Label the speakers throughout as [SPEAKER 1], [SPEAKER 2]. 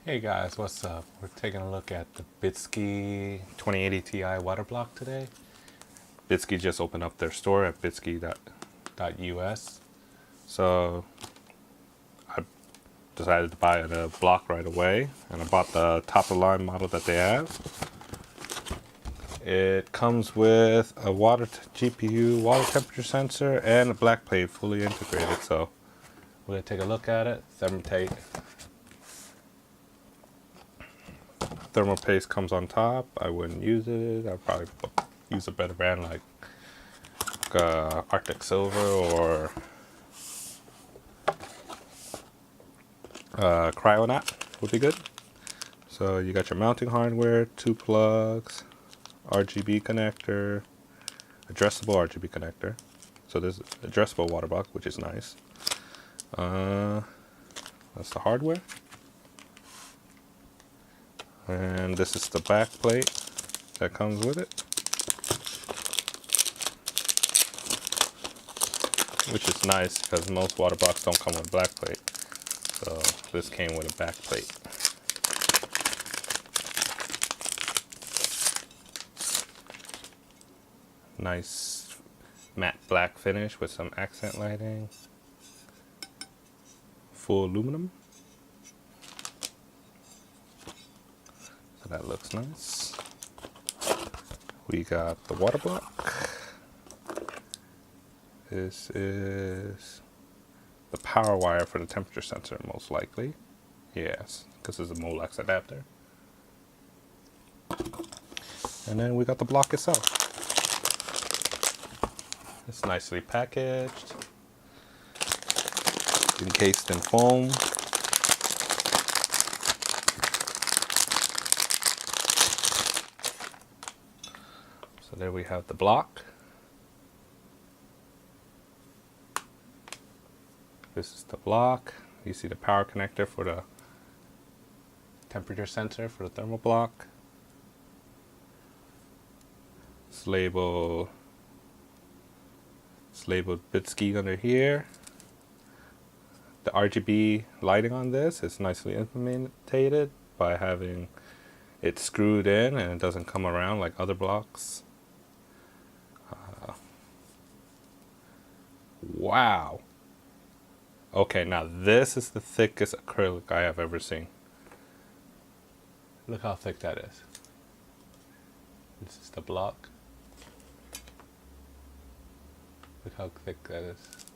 [SPEAKER 1] Hey guys, what's up? We're taking a look at the Bykski 2080 Ti Waterblock today. Bykski just opened up their store at bitsky.us. So I decided to buy the block right away, and I bought the top of the line model that they have. It comes with a GPU water temperature sensor and a black plate fully integrated. So we're gonna take a look at it. Thermal paste comes on top. I wouldn't use it. I'd probably use a better brand like Arctic Silver or Cryonaut would be good. So you got your mounting hardware, 2 plugs, RGB connector, addressable RGB connector. So there's addressable water block, which is nice. That's the hardware. And this is the back plate that comes with it, which is nice because most water blocks don't come with a black plate. So this came with a back plate. Nice matte black finish with some accent lighting. Full aluminum. So that looks nice. We got the water block. This is the power wire for the temperature sensor, most likely. Yes, because it's a Molex adapter. And then we got the block itself. It's nicely packaged, encased in foam. So there we have the block. This is the block. You see the power connector for the temperature sensor for the thermal block. It's labeled Bykski under here. The RGB lighting on this is nicely implemented by having it screwed in and it doesn't come around like other blocks. Wow. Okay, now this is the thickest acrylic I have ever seen. Look how thick that is. This is the block. Look how thick that is.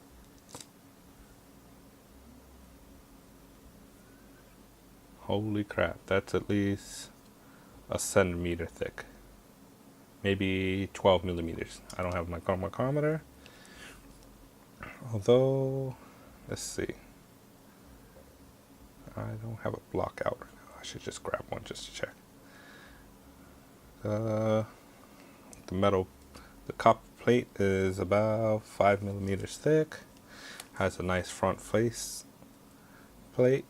[SPEAKER 1] Holy crap, that's at least a centimeter thick. Maybe 12 millimeters. I don't have my micrometer. Although, let's see. I don't have a block out right now. I should just grab one just to check. The copper plate is about 5 millimeters thick. Has a nice front face plate.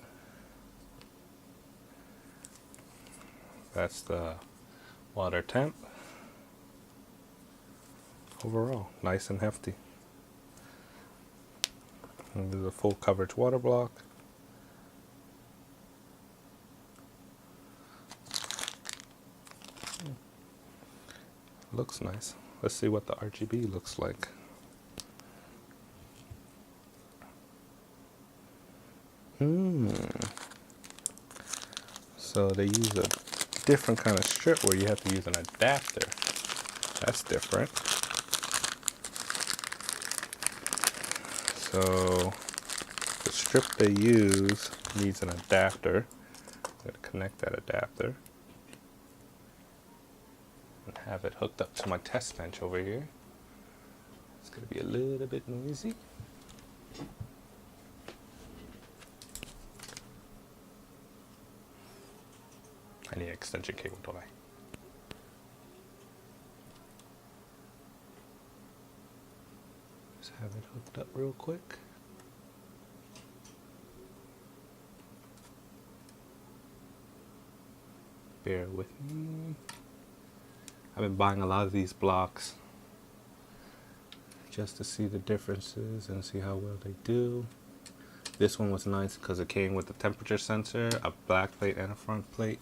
[SPEAKER 1] That's the water temp. Overall, nice and hefty. And there's a full coverage water block. Looks nice. Let's see what the RGB looks like. So they use a different kind of strip where you have to use an adapter. That's different. So the strip they use needs an adapter. I'm going to connect that adapter and have it hooked up to my test bench over here. It's going to be a little bit noisy. I need an extension cable, don't I? Just have it hooked up real quick. Bear with me. I've been buying a lot of these blocks just to see the differences and see how well they do. This one was nice because it came with a temperature sensor, a back plate, and a front plate.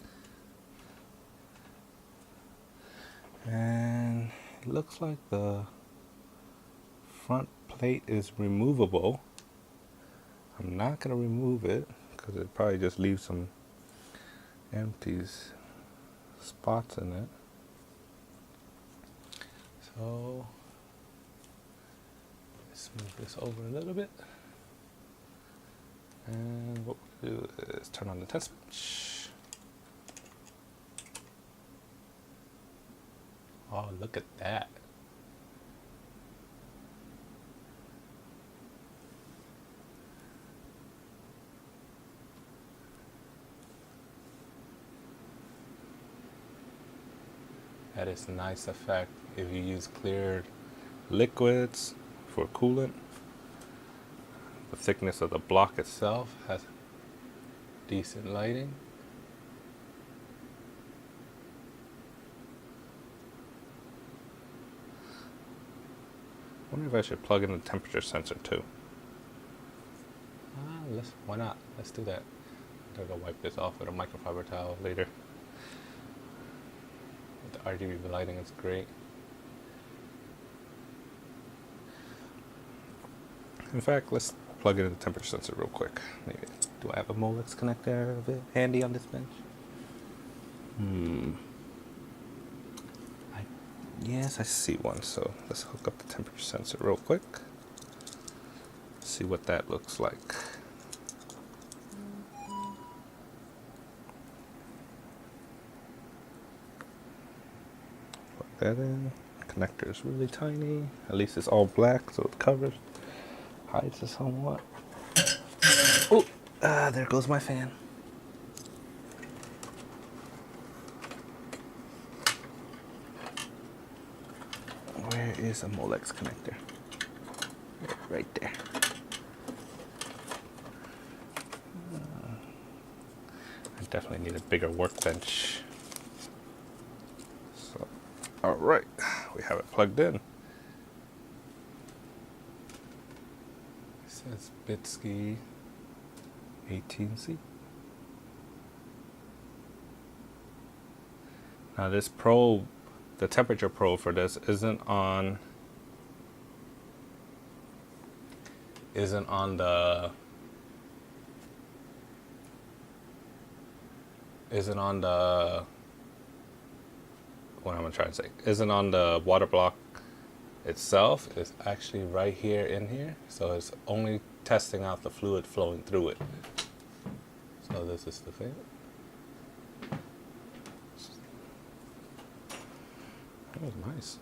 [SPEAKER 1] And it looks like the front plate is removable. I'm not going to remove it because it probably just leaves some empty spots in it. So let's move this over a little bit. And what we'll do is turn on the test bench. Oh, look at that. That is a nice effect if you use clear liquids for coolant. The thickness of the block itself has decent lighting. I wonder if I should plug in the temperature sensor too. Why not? Let's do that. I'm gonna wipe this off with a microfiber towel later. The RGB lighting is great. In fact, let's plug in the temperature sensor real quick. Maybe. Do I have a Molex connector handy on this bench? Yes, I see one. So let's hook up the temperature sensor real quick. See what that looks like. Plug that in. Connector is really tiny. At least it's all black, so it covers, hides it somewhat. Oh, there goes my fan. Where is a Molex connector? Right there. I definitely need a bigger workbench. So, all right, we have it plugged in. It says Bykski 18C. Now this probe, the temperature probe for this isn't on the what am I trying to say? Isn't on the Waterblock itself. It's actually right here in here. So it's only testing out the fluid flowing through it. So this is the thing. That was nice.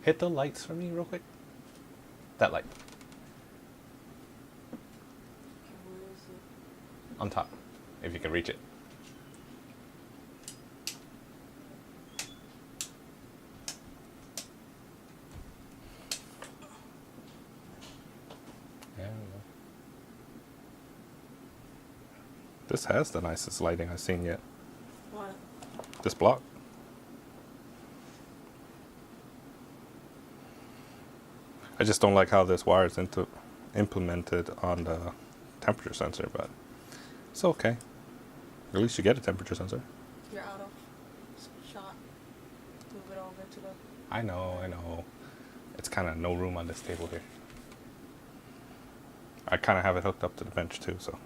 [SPEAKER 1] Hit the lights for me real quick. That light.
[SPEAKER 2] Where is it?
[SPEAKER 1] On top, if you can reach it. There we go. This has the nicest lighting I've seen yet.
[SPEAKER 2] What?
[SPEAKER 1] This block. I just don't like how this wire is implemented on the temperature sensor, but it's okay. At least you get a temperature sensor.
[SPEAKER 2] You're out of shot. Move it over to the...
[SPEAKER 1] I know. It's kind of no room on this table here. I kind of have it hooked up to the bench too, so.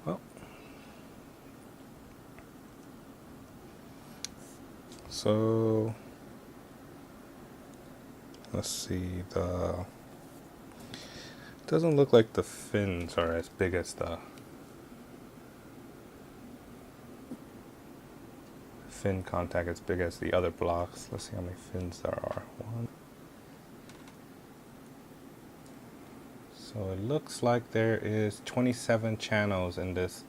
[SPEAKER 1] Well. So, let's see, doesn't look like the fins are as big as the fin contact, as big as the other blocks. Let's see how many fins there are. One. So it looks like there is 27 channels in this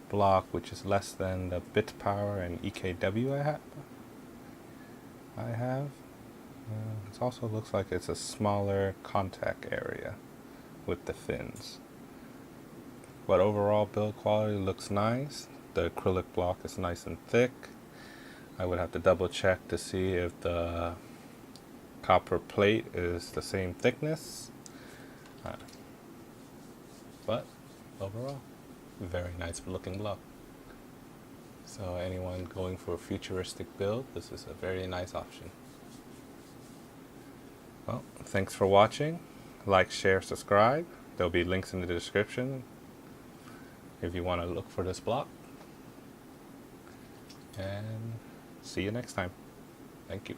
[SPEAKER 1] block, which is less than the bit power and EKW I have. It also looks like it's a smaller contact area with the fins. But overall build quality looks nice. The acrylic block is nice and thick. I would have to double check to see if the copper plate is the same thickness. But overall, very nice looking block. So anyone going for a futuristic build, this is a very nice option. Well, thanks for watching. Like, share, subscribe. There'll be links in the description if you want to look for this block. And see you next time. Thank you.